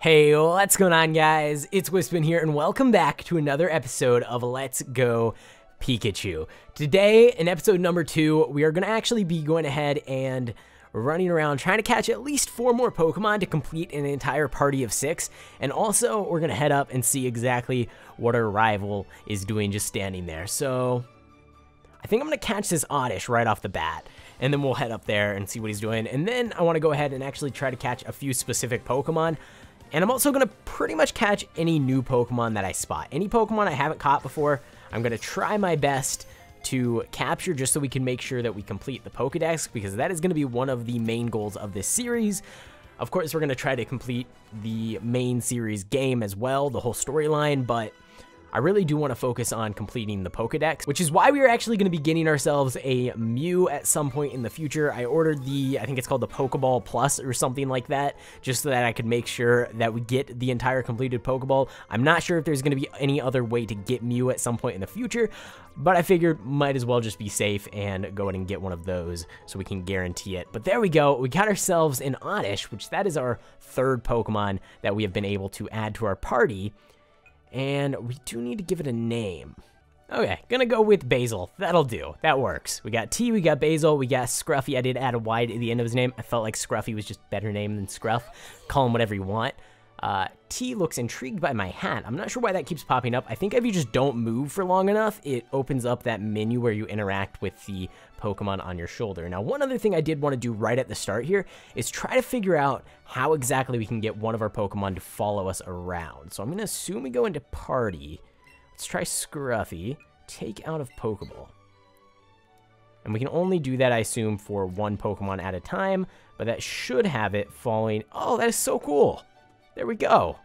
Hey, what's going on, guys? It's Wispin here, and welcome back to another episode of Let's Go Pikachu. Today, in episode number 2, we are going to actually be going ahead and running around trying to catch at least 4 more Pokemon to complete an entire party of 6, and also we're going to head up and see exactly what our rival is doing just standing there. So, I think I'm going to catch this Oddish right off the bat, and then we'll head up there and see what he's doing, and then I want to go ahead and actually try to catch a few specific Pokemon. And I'm also going to pretty much catch any new Pokemon that I spot. Any Pokemon I haven't caught before, I'm going to try my best to capture just so we can make sure that we complete the Pokedex, because that is going to be one of the main goals of this series. Of course, we're going to try to complete the main series game as well, the whole storyline, but I really do want to focus on completing the Pokedex, which is why we are actually going to be getting ourselves a Mew at some point in the future. I ordered I think it's called the Pokeball Plus or something like that, just so that I could make sure that we get the entire completed Pokeball. I'm not sure if there's going to be any other way to get Mew at some point in the future, but I figured might as well just be safe and go ahead and get one of those so we can guarantee it. But there we go. We got ourselves an Oddish, which that is our 3rd Pokemon that we have been able to add to our party. And we do need to give it a name. Okay, gonna go with Basil. That'll do. That works. We got T, we got Basil, we got Scruffy. I did add a Y at the end of his name. I felt like Scruffy was just a better name than Scruff. Call him whatever you want. T looks intrigued by my hat. I'm not sure why that keeps popping up. I think if you just don't move for long enough, it opens up that menu where you interact with the Pokemon on your shoulder. Now, one other thing I did want to do right at the start here is try to figure out how exactly we can get one of our Pokemon to follow us around. So I'm going to assume we go into Party. Let's try Scruffy. Take out of Pokeball. And we can only do that, I assume, for 1 Pokemon at a time, but that should have it following. Oh, that is so cool. There we go.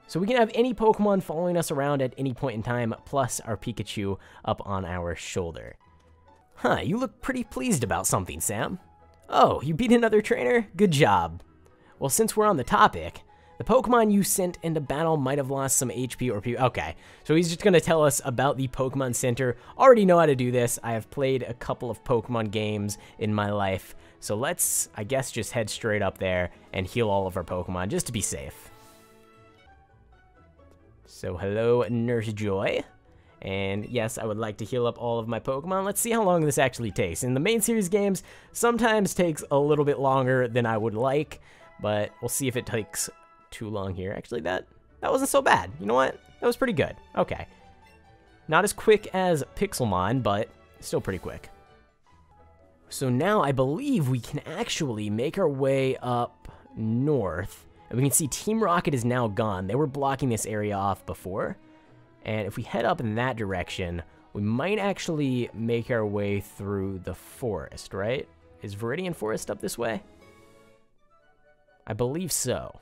So we can have any Pokemon following us around at any point in time, plus our Pikachu up on our shoulder. Huh, you look pretty pleased about something, Sam. Oh, you beat another trainer? Good job. Well, since we're on the topic, the Pokemon you sent into battle might have lost some HP or P. Okay, so he's just going to tell us about the Pokemon Center. Already know how to do this. I have played a couple of Pokemon games in my life. So let's, I guess, just head straight up there and heal all of our Pokemon just to be safe. So hello, Nurse Joy. And yes, I would like to heal up all of my Pokemon. Let's see how long this actually takes. In the main series games, sometimes takes a little bit longer than I would like, but we'll see if it takes too long here. Actually, that wasn't so bad. You know what? That was pretty good. Okay. Not as quick as Pixelmon, but still pretty quick. So now I believe we can actually make our way up north. And we can see Team Rocket is now gone. They were blocking this area off before. And if we head up in that direction, we might actually make our way through the forest, right? Is Viridian Forest up this way? I believe so.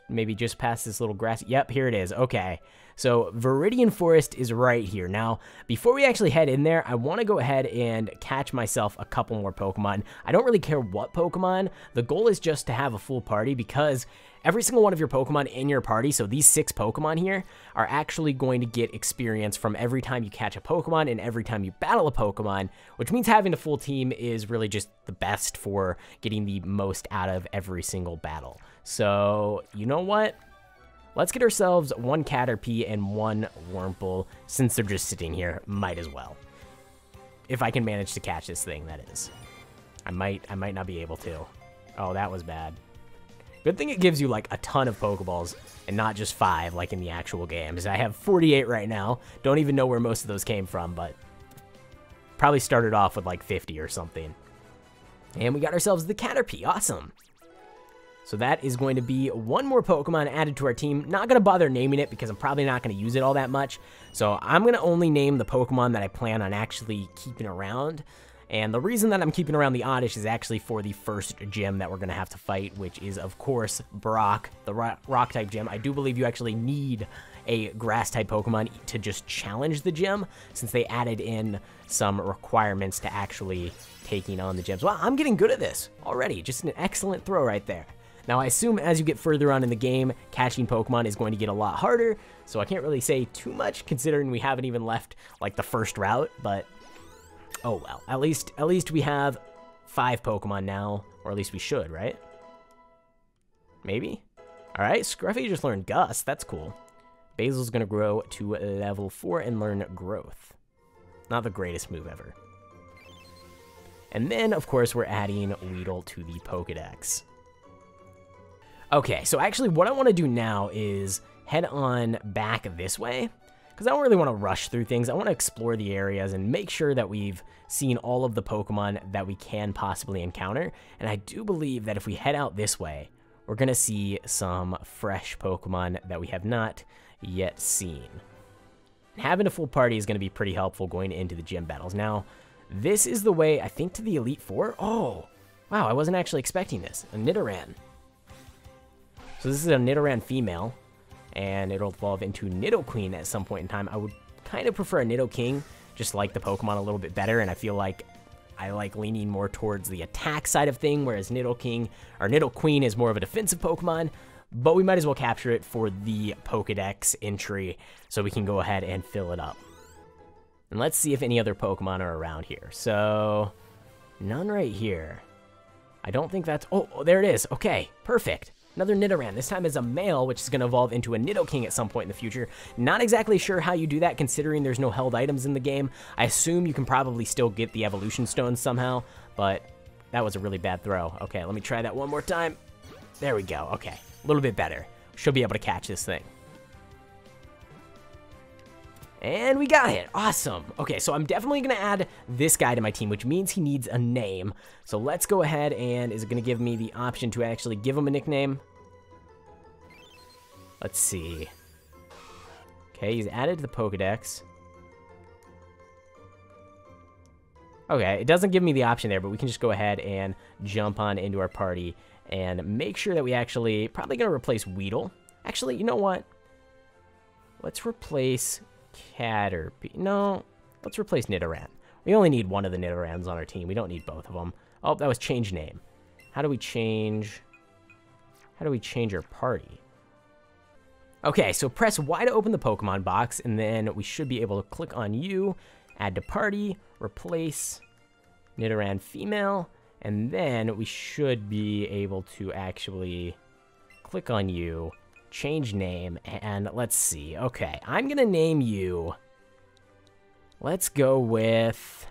Maybe just past this little grass. Yep, here it is. Okay. So Viridian Forest is right here. Now, before we actually head in there, I want to go ahead and catch myself a couple more Pokemon. I don't really care what Pokemon. The goal is just to have a full party, because every single one of your Pokemon in your party, so these 6 Pokemon here, are actually going to get experience from every time you catch a Pokemon and every time you battle a Pokemon, which means having a full team is really just the best for getting the most out of every single battle. So, you know what? Let's get ourselves 1 Caterpie and 1 Wurmple, since they're just sitting here. Might as well. If I can manage to catch this thing, that is. I might not be able to. Oh, that was bad. Good thing it gives you like a ton of Pokeballs and not just 5 like in the actual games. I have 48 right now. Don't even know where most of those came from, but probably started off with like 50 or something. And we got ourselves the Caterpie. Awesome. So that is going to be 1 more Pokemon added to our team. Not going to bother naming it because I'm probably not going to use it all that much. So I'm going to only name the Pokemon that I plan on actually keeping around. And the reason that I'm keeping around the Oddish is actually for the first gym that we're going to have to fight, which is, of course, Brock, the Rock-type gym. I do believe you actually need a Grass-type Pokemon to just challenge the gym, since they added in some requirements to actually taking on the gyms. Wow, I'm getting good at this already. Just an excellent throw right there. Now, I assume as you get further on in the game, catching Pokemon is going to get a lot harder, so I can't really say too much considering we haven't even left, like, the first route, but oh well. At least we have 5 Pokemon now, or at least we should, right? Maybe? All right, Scruffy just learned Gust. That's cool. Basil's going to grow to level 4 and learn Growth. Not the greatest move ever. And then, of course, we're adding Weedle to the Pokedex. Okay, so actually what I want to do now is head on back this way, because I don't really want to rush through things. I want to explore the areas and make sure that we've seen all of the Pokemon that we can possibly encounter. And I do believe that if we head out this way, we're going to see some fresh Pokemon that we have not yet seen. Having a full party is going to be pretty helpful going into the gym battles. Now, this is the way, I think, to the Elite Four. Oh, wow, I wasn't actually expecting this. A Nidoran. So this is a Nidoran female, and it'll evolve into Nidoqueen at some point in time. I would kind of prefer a Nidoking, just like the Pokemon a little bit better, and I feel like I like leaning more towards the attack side of thing, whereas Nidoking, or Nidoqueen, is more of a defensive Pokemon, but we might as well capture it for the Pokedex entry so we can go ahead and fill it up. And let's see if any other Pokemon are around here. So, none right here. I don't think that's... Oh, there it is. Okay, perfect. Another Nidoran. This time is a male, which is going to evolve into a Nidoking at some point in the future. Not exactly sure how you do that, considering there's no held items in the game. I assume you can probably still get the evolution stones somehow, but that was a really bad throw. Okay, let me try that one more time. There we go. Okay, a little bit better. Should be able to catch this thing. And we got it. Awesome. Okay, so I'm definitely going to add this guy to my team, which means he needs a name. So let's go ahead and is it going to give me the option to actually give him a nickname? Let's see. Okay, he's added to the Pokedex. Okay, it doesn't give me the option there, but we can just go ahead and jump on into our party and make sure that we actually, probably going to replace Weedle. Actually, you know what? Let's replace Caterpie. No, let's replace Nidoran. We only need one of the Nidorans on our team. We don't need both of them. Oh, that was change name. How do we change our party? Okay, so press Y to open the Pokemon box, and then we should be able to click on you, add to party, replace Nidoran female, and then we should be able to actually click on you, change name, and let's see. Okay, I'm gonna name you, let's go with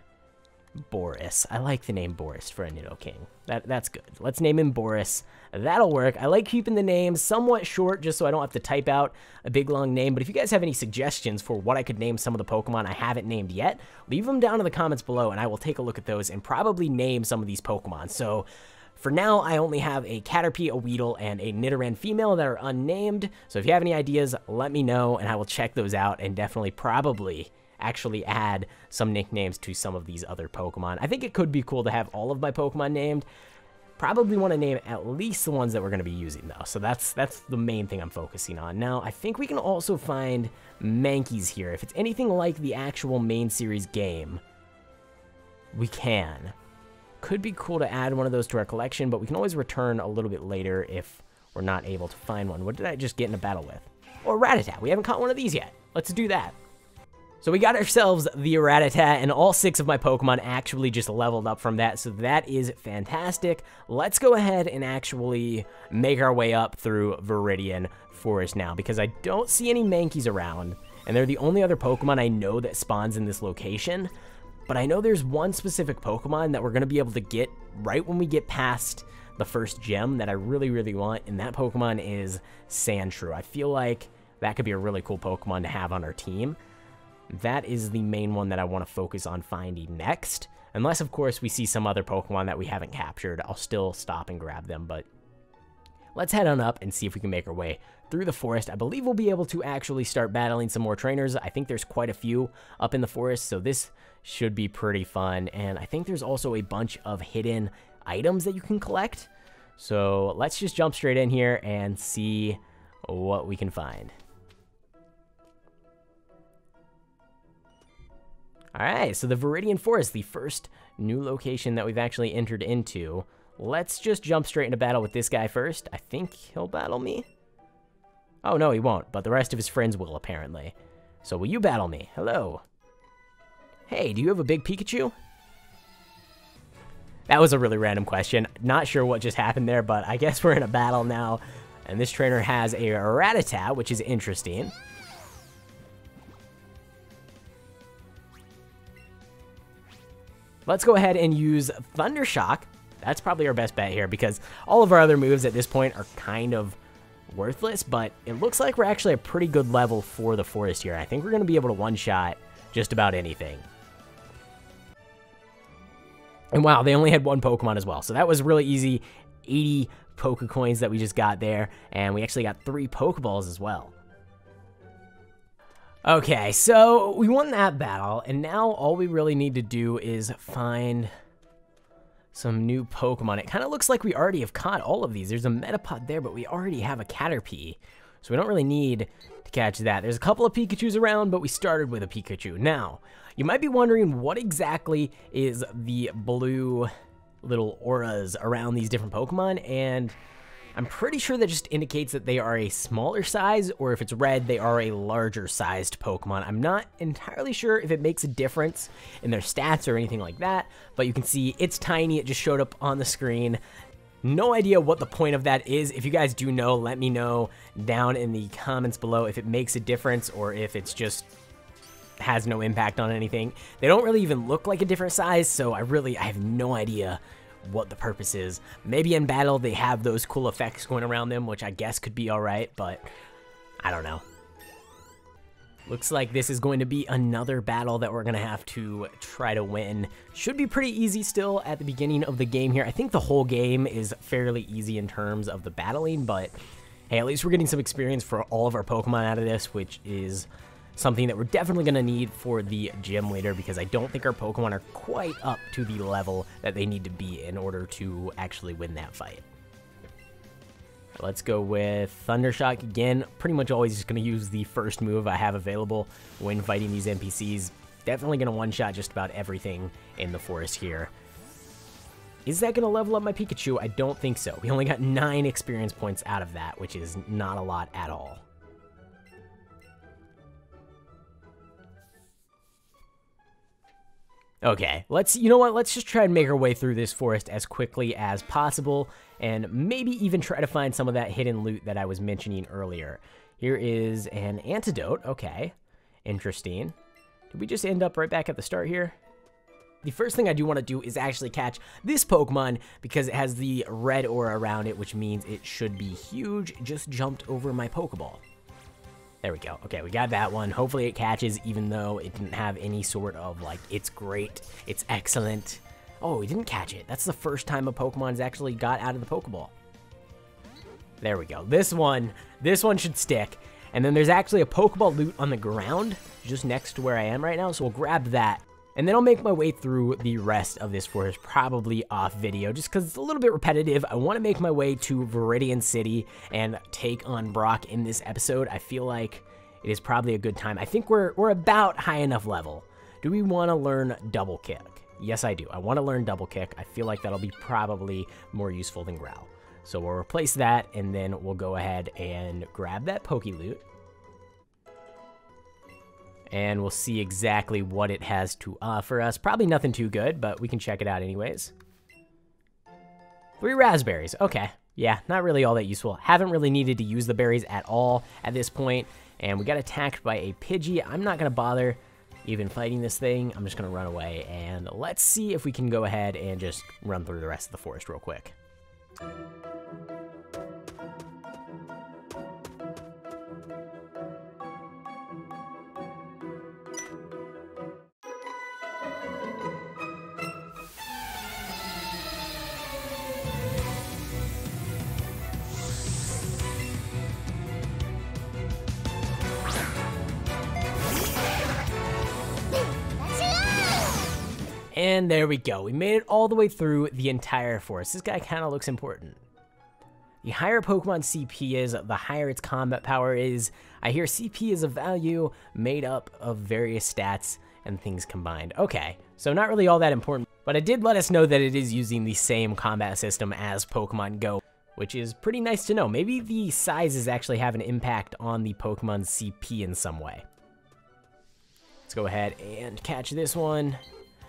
Boris. I like the name Boris for a Nidoking. That's good. Let's name him Boris. That'll work. I like keeping the name somewhat short just so I don't have to type out a big long name, but if you guys have any suggestions for what I could name some of the Pokemon I haven't named yet, leave them down in the comments below and I will take a look at those and probably name some of these Pokemon. So for now, I only have a Caterpie, a Weedle, and a Nidoran female that are unnamed. So if you have any ideas, let me know, and I will check those out and definitely probably actually add some nicknames to some of these other Pokemon. I think it could be cool to have all of my Pokemon named. Probably want to name at least the ones that we're going to be using, though. So that's the main thing I'm focusing on. Now, I think we can also find Mankeys here. If it's anything like the actual main series game, we can. Could be cool to add one of those to our collection, but we can always return a little bit later if we're not able to find one. What did I just get in a battle with? Or Rattata. We haven't caught one of these yet. Let's do that. So we got ourselves the Rattata, and all 6 of my Pokemon actually just leveled up from that, so that is fantastic. Let's go ahead and actually make our way up through Viridian Forest now, because I don't see any Mankeys around, and they're the only other Pokemon I know that spawns in this location. But I know there's one specific Pokemon that we're going to be able to get right when we get past the first gem that I really, really want, and that Pokemon is Sandshrew. I feel like that could be a really cool Pokemon to have on our team. That is the main one that I want to focus on finding next. Unless, of course, we see some other Pokemon that we haven't captured. I'll still stop and grab them, but let's head on up and see if we can make our way through the forest. I believe we'll be able to actually start battling some more trainers. I think there's quite a few up in the forest, so this should be pretty fun. And I think there's also a bunch of hidden items that you can collect. So let's just jump straight in here and see what we can find. Alright, so the Viridian Forest, the first new location that we've actually entered into. Let's just jump straight into battle with this guy first. I think he'll battle me. Oh, no, he won't, but the rest of his friends will, apparently. So will you battle me? Hello. Hey, do you have a big Pikachu? That was a really random question. Not sure what just happened there, but I guess we're in a battle now. And this trainer has a Rattata, which is interesting. Let's go ahead and use Thundershock. That's probably our best bet here because all of our other moves at this point are kind of worthless, but it looks like we're actually a pretty good level for the forest here. I think we're going to be able to one-shot just about anything. And wow, they only had one Pokemon as well, so that was really easy. 80 Poke Coins that we just got there, and we actually got 3 Pokeballs as well. Okay, so we won that battle, and now all we really need to do is find some new Pokemon. It kind of looks like we already have caught all of these. There's a Metapod there, but we already have a Caterpie, so we don't really need to catch that. There's a couple of Pikachus around, but we started with a Pikachu. Now, you might be wondering what exactly is the blue little auras around these different Pokemon, and I'm pretty sure that just indicates that they are a smaller size, or if it's red, they are a larger sized Pokemon. I'm not entirely sure if it makes a difference in their stats or anything like that, but you can see it's tiny. It just showed up on the screen. No idea what the point of that is. If you guys do know, let me know down in the comments below if it makes a difference or if it's just has no impact on anything. They don't really even look like a different size, so I have no idea what the purpose is. Maybe in battle they have those cool effects going around them, which I guess could be alright, but I don't know. Looks like this is going to be another battle that we're going to have to try to win. Should be pretty easy still at the beginning of the game here. I think the whole game is fairly easy in terms of the battling, but hey, at least we're getting some experience for all of our Pokemon out of this, which is something that we're definitely going to need for the gym leader because I don't think our Pokemon are quite up to the level that they need to be in order to actually win that fight. Let's go with Thundershock again. Pretty much always just going to use the first move I have available when fighting these NPCs. Definitely going to one-shot just about everything in the forest here. Is that going to level up my Pikachu? I don't think so. We only got 9 experience points out of that, which is not a lot at all. Okay, you know what, let's just try and make our way through this forest as quickly as possible, and maybe even try to find some of that hidden loot that I was mentioning earlier. Here is an antidote, okay, interesting. Did we just end up right back at the start here? The first thing I do want to do is actually catch this Pokemon because it has the red aura around it, which means it should be huge. It just jumped over my Pokeball. There we go. Okay, we got that one. Hopefully it catches, even though it didn't have any sort of, like, it's great, it's excellent. Oh, we didn't catch it. That's the first time a Pokemon's actually got out of the Pokeball. There we go. This one should stick. And then there's actually a Pokeball loot on the ground just next to where I am right now, so we'll grab that. And then I'll make my way through the rest of this forest, probably off video, just because it's a little bit repetitive. I want to make my way to Viridian City and take on Brock in this episode. I feel like it is probably a good time. I think we're about high enough level. Do we want to learn Double Kick? Yes, I do. I want to learn Double Kick. I feel like that'll be probably more useful than Growl. So we'll replace that, and then we'll go ahead and grab that Poke Loot. And we'll see exactly what it has to offer us. Probably nothing too good, but we can check it out anyways. 3 raspberries. Okay. Yeah, not really all that useful. Haven't really needed to use the berries at all at this point. And we got attacked by a Pidgey. I'm not going to bother even fighting this thing. I'm just going to run away. And let's see if we can go ahead and just run through the rest of the forest real quick. And there we go. We made it all the way through the entire forest. This guy kind of looks important. The higher Pokemon CP is, the higher its combat power is. I hear CP is a value made up of various stats and things combined. Okay, so not really all that important, but it did let us know that it is using the same combat system as Pokemon Go, which is pretty nice to know. Maybe the sizes actually have an impact on the Pokemon's CP in some way. Let's go ahead and catch this one.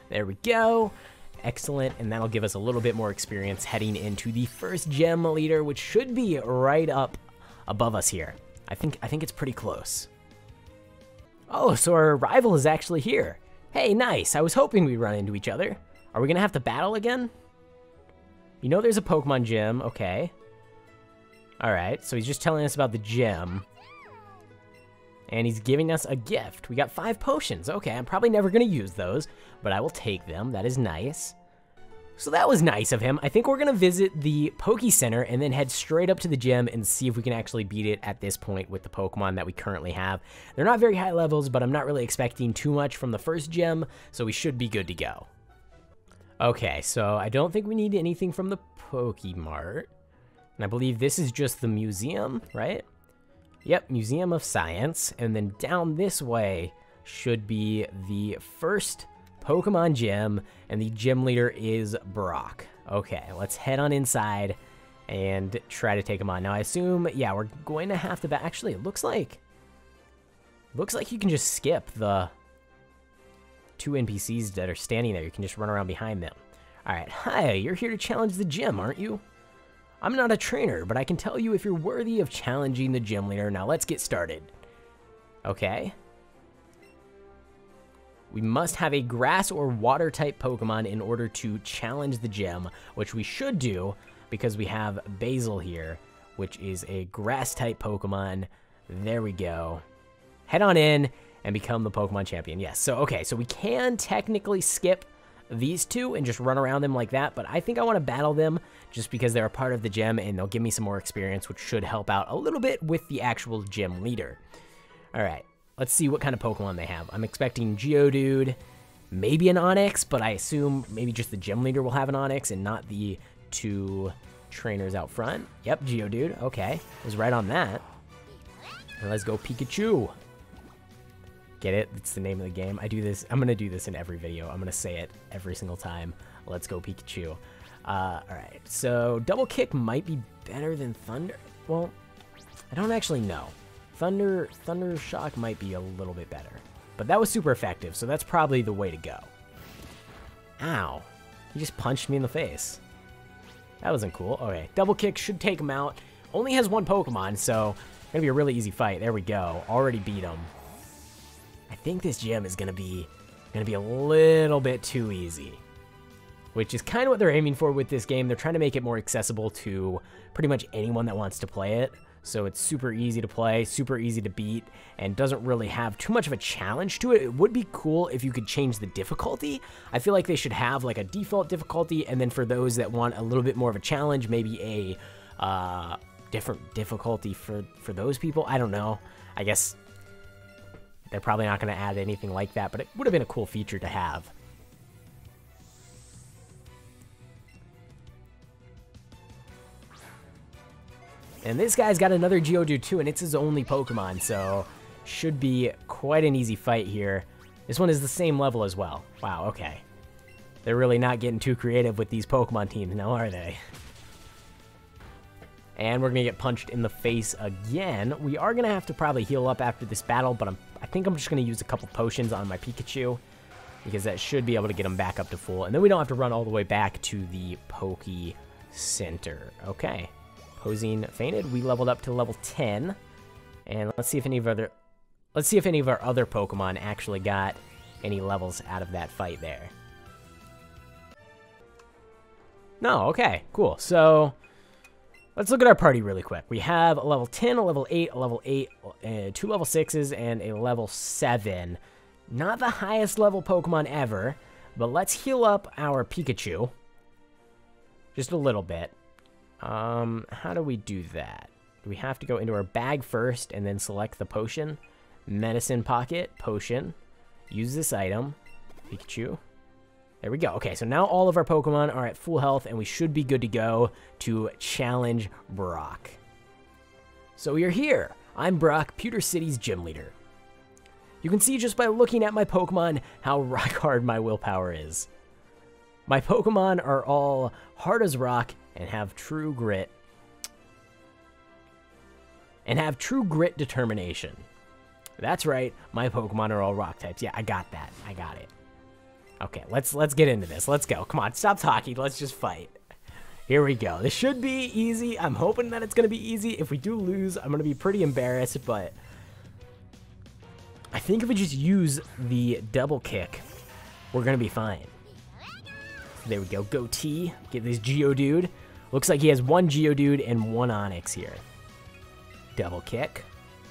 There we go. Excellent, and that'll give us a little bit more experience heading into the first gem leader, which should be right up above us here. I think it's pretty close. Oh, so our rival is actually here. Hey, nice. I was hoping we'd run into each other. Are we gonna have to battle again? You know there's a Pokemon gym. Okay. Alright, so he's just telling us about the gym. And he's giving us a gift. We got 5 potions. Okay, I'm probably never gonna use those, but I will take them. That is nice. So that was nice of him. I think we're gonna visit the Poke Center and then head straight up to the gym and see if we can actually beat it at this point with the Pokemon that we currently have. They're not very high levels, but I'm not really expecting too much from the first gym, so we should be good to go. Okay, so I don't think we need anything from the Pokemart. And I believe this is just the museum, right? Yep, Museum of Science. And then down this way should be the first Pokemon gym, and the gym leader is Brock. Okay, let's head on inside and try to take him on. Now, I assume, yeah, we're going to have to actually, it looks like you can just skip the 2 NPCs that are standing there. You can just run around behind them. All right, hi, you're here to challenge the gym, aren't you? I'm not a trainer, but I can tell you if you're worthy of challenging the gym leader. Now, let's get started. Okay. We must have a grass or water type Pokemon in order to challenge the gym, which we should do because we have Basil here, which is a grass type Pokemon. There we go. Head on in and become the Pokemon champion. Yes, so okay, so we can technically skip these 2 and just run around them like that, but I think I want to battle them just because they're a part of the gym and they'll give me some more experience, which should help out a little bit with the actual gym leader. All right. Let's see what kind of Pokemon they have. I'm expecting Geodude, maybe an Onix, but I assume maybe just the gym leader will have an Onix and not the 2 trainers out front. Yep, Geodude. Okay, was right on that. And let's go Pikachu. Get it? It's the name of the game. I do this. I'm going to do this in every video. I'm going to say it every single time. Let's go Pikachu. All right, so Double Kick might be better than Thunder. Well, I don't actually know. Thunder Shock might be a little bit better. But that was super effective, so that's probably the way to go. Ow. He just punched me in the face. That wasn't cool. Okay, Double Kick should take him out. Only has 1 Pokemon, so it's going to be a really easy fight. There we go. Already beat him. I think this gym is going to be a little bit too easy, which is kind of what they're aiming for with this game. They're trying to make it more accessible to pretty much anyone that wants to play it. So it's super easy to play, super easy to beat, and doesn't really have too much of a challenge to it. It would be cool if you could change the difficulty. I feel like they should have like a default difficulty, and then for those that want a little bit more of a challenge, maybe a different difficulty for those people. I don't know. I guess they're probably not going to add anything like that, but it would have been a cool feature to have. And this guy's got another Geodude too, and it's his only Pokemon, so should be quite an easy fight here. This one is the same level as well. Wow, okay. They're really not getting too creative with these Pokemon teams now, are they? And we're going to get punched in the face again. We are going to have to probably heal up after this battle, but I think I'm just going to use a couple potions on my Pikachu, because that should be able to get him back up to full. And then we don't have to run all the way back to the Poke Center. Okay. Posing fainted. We leveled up to level 10. And let's see if any of our other Pokemon actually got any levels out of that fight there. No, okay, cool. So let's look at our party really quick. We have a level 10, a level 8, a level 8, 2 level 6s, and a level 7. Not the highest level Pokemon ever, but let's heal up our Pikachu. Just a little bit. How do we do that? Do we have to go into our bag first and then select the potion? Medicine pocket, potion. Use this item. Pikachu. There we go. Okay, so now all of our Pokemon are at full health, and we should be good to go to challenge Brock. So we are here. I'm Brock, Pewter City's gym leader. You can see just by looking at my Pokemon how rock hard my willpower is. My Pokemon are all hard as rock and have true grit. Determination. That's right, my Pokemon are all rock types. Yeah, I got that. I got it. Okay, let's get into this. Let's go. Come on, stop talking. Let's just fight. Here we go. This should be easy. I'm hoping that it's going to be easy. If we do lose, I'm going to be pretty embarrassed, but I think if we just use the double kick, we're going to be fine. So there we go. Go T. Get this Geodude. Looks like he has one Geodude and one Onix here. Double kick,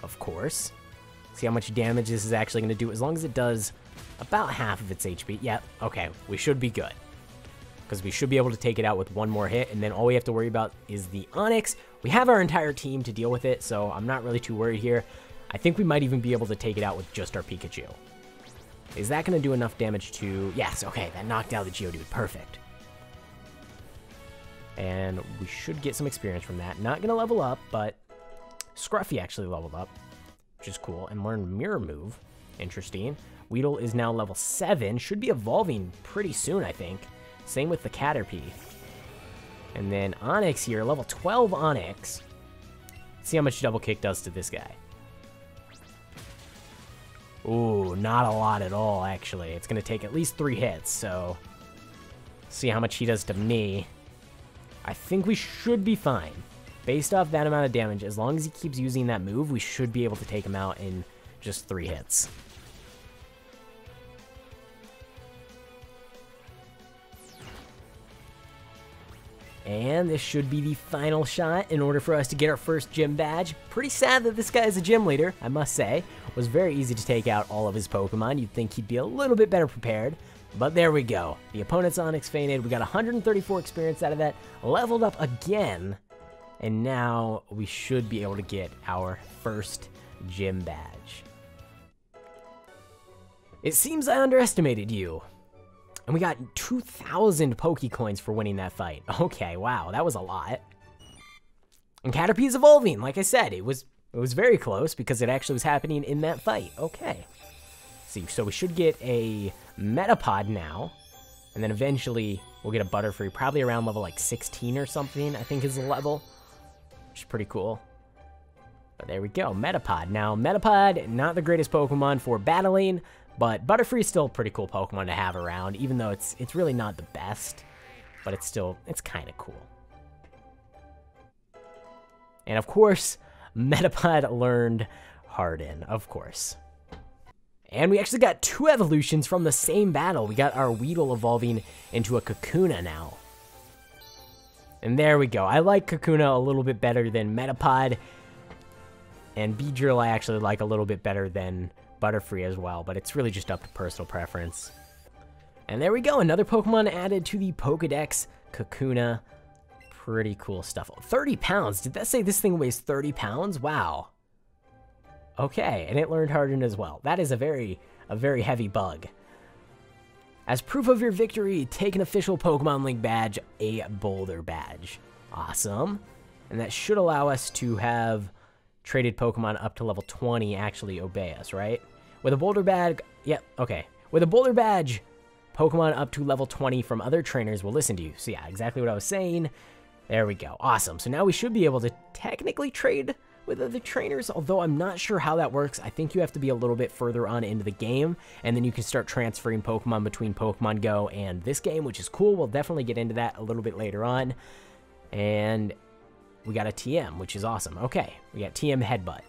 of course. See how much damage this is actually going to do. As long as it does about half of its HP. Yep, okay. We should be good. Because we should be able to take it out with one more hit, and then all we have to worry about is the Onix. We have our entire team to deal with it, so I'm not really too worried here. I think we might even be able to take it out with just our Pikachu. Is that going to do enough damage to... Yes, okay, that knocked out the Geodude. Perfect. And we should get some experience from that. Not going to level up, but Scruffy actually leveled up, which is cool, and learned Mirror Move. Interesting. Weedle is now level 7. Should be evolving pretty soon, I think. Same with the Caterpie. And then Onix here, level 12 Onix. See how much double kick does to this guy. Ooh, not a lot at all, actually. It's going to take at least 3 hits, so... See how much he does to me. I think we should be fine. Based off that amount of damage, as long as he keeps using that move, we should be able to take him out in just 3 hits. And this should be the final shot in order for us to get our first gym badge. Pretty sad that this guy is a gym leader, I must say. It was very easy to take out all of his Pokemon. You'd think he'd be a little bit better prepared. But there we go. The opponent's Onix fainted. We got 134 experience out of that. Leveled up again. And now we should be able to get our first gym badge. It seems I underestimated you. And we got 2,000 Pokecoins for winning that fight. Okay, wow, that was a lot. And Caterpie's evolving, like I said. It was very close because it actually was happening in that fight. Okay. See, so we should get a Metapod now. And then eventually we'll get a Butterfree, probably around level like 16 or something, I think is the level. Which is pretty cool. But there we go, Metapod. Now, Metapod, not the greatest Pokemon for battling, but Butterfree is still a pretty cool Pokemon to have around, even though it's really not the best, but it's kind of cool. And of course, Metapod learned Harden, of course. And we actually got 2 evolutions from the same battle. We got our Weedle evolving into a Kakuna now. And there we go. I like Kakuna a little bit better than Metapod. And Beedrill I actually like a little bit better than Butterfree as well, but it's really just up to personal preference. And there we go, another Pokemon added to the Pokedex, Kakuna. Pretty cool stuff. 30 pounds, did that say this thing weighs 30 pounds? Wow. Okay, and it learned Harden as well. That is a very heavy bug. As proof of your victory, take an official Pokemon Link badge, a Boulder badge. Awesome. And that should allow us to have traded Pokemon up to level 20 actually obey us, right? With a Boulder badge, yep, okay. With a Boulder badge, Pokemon up to level 20 from other trainers will listen to you. So yeah, exactly what I was saying. There we go. Awesome. So now we should be able to technically trade with other trainers, although I'm not sure how that works. I think you have to be a little bit further on into the game, and then you can start transferring Pokemon between Pokemon Go and this game, which is cool. We'll definitely get into that a little bit later on. And we got a TM, which is awesome. Okay, we got TM Headbutt.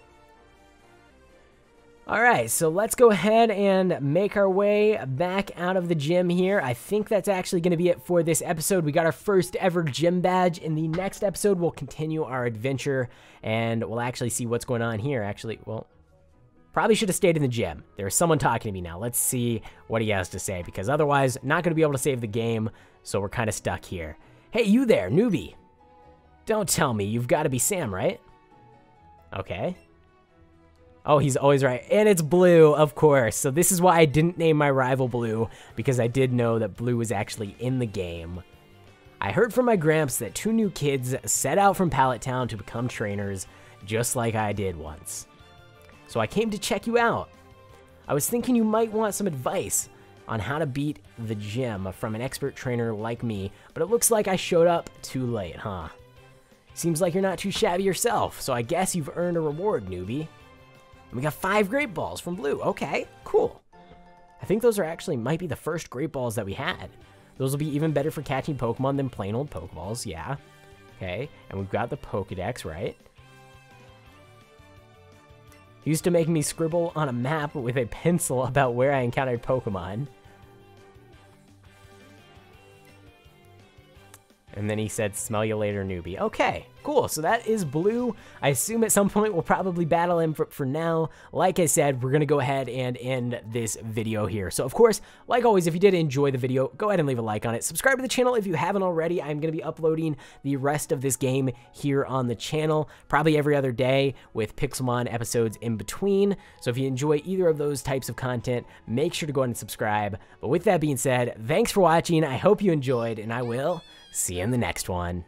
All right, so let's go ahead and make our way back out of the gym here. I think that's actually going to be it for this episode. We got our first ever gym badge. In the next episode, we'll continue our adventure, and we'll actually see what's going on here. Actually, well, probably should have stayed in the gym. There's someone talking to me now. Let's see what he has to say, because otherwise, not going to be able to save the game, so we're kind of stuck here. Hey, you there, newbie. Don't tell me, you've got to be Sam, right? Okay. Oh, he's always right. And it's Blue, of course. So this is why I didn't name my rival Blue, because I did know that Blue was actually in the game. I heard from my gramps that 2 new kids set out from Pallet Town to become trainers, just like I did once. So I came to check you out. I was thinking you might want some advice on how to beat the gym from an expert trainer like me, but it looks like I showed up too late, huh? Seems like you're not too shabby yourself, so I guess you've earned a reward, newbie. We got 5 Great Balls from Blue. Okay, cool. I think those are actually might be the first Great Balls that we had. Those will be even better for catching Pokemon than plain old Pokeballs, yeah. Okay, and we've got the Pokedex, right? He used to make me scribble on a map with a pencil about where I encountered Pokemon. And then he said, smell you later, newbie. Okay, cool. So that is Blue. I assume at some point we'll probably battle him. For now, like I said, we're going to go ahead and end this video here. So, of course, like always, if you did enjoy the video, go ahead and leave a like on it. Subscribe to the channel if you haven't already. I'm going to be uploading the rest of this game here on the channel, probably every other day with Pixelmon episodes in between. So if you enjoy either of those types of content, make sure to go ahead and subscribe. But with that being said, thanks for watching. I hope you enjoyed, and I will see you in the next one.